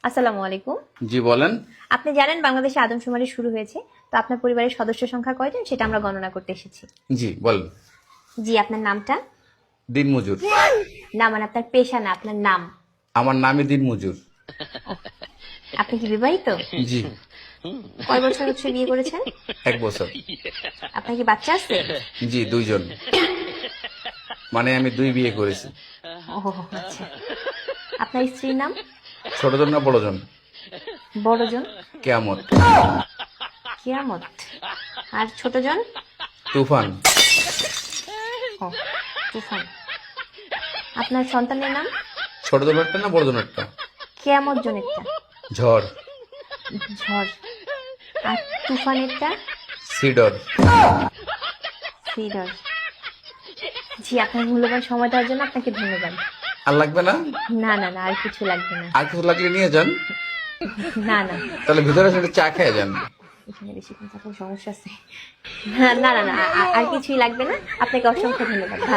আসসালামু আলাইকুম। জি বলেন। আপনি জানেন বাংলাদেশে আদমশুমারি শুরু হয়েছে, তো আপনার পরিবারের সদস্য সংখ্যা কয়জন সেটা আমরা গণনা করতে এসেছি। জি বলেন। জি, আপনার নামটা? দিনমজুর। না মানে আপনার পেশা না, আপনার নাম। আমার নামই দিনমজুর। আপনি কি বিবাহিত? জি। কয় বছর হচ্ছে বিয়ে করেছেন? 1 বছর। আপনার কি বাচ্চা আছে? জি 2 জন। মানে আমি 2 বিয়ে করেছি। ও আচ্ছা। আপনার স্ত্রীর নাম? ছোটজন না বড়জন? বড়জন? কেয়ামত। কিয়ামত। আর ছোটজন? তুফান। ও তুফান। আপনার সন্তানের নাম? ছোটজনেরটা না বড়জনেরটা? কিয়ামত জনেরটা? ঝড়। ঝড়। আর তুফানেরটা? সিডর। সিডর। জি, আপনার মূল্যবান সময় দেওয়ার জন্য আপনাকে ধন্যবাদ। আর লাগবে না? না না না, আর কিছু লাগবে না। আর কিছু লাগলে নিয়ে যান। না না, তাহলে ভিতরে এসে চা খেয়ে যান। এখানে বেশি সমস্যা আছে। না না না, আর কিছুই লাগবে না। আপনাকে অসংখ্য ধন্যবাদ। ভালো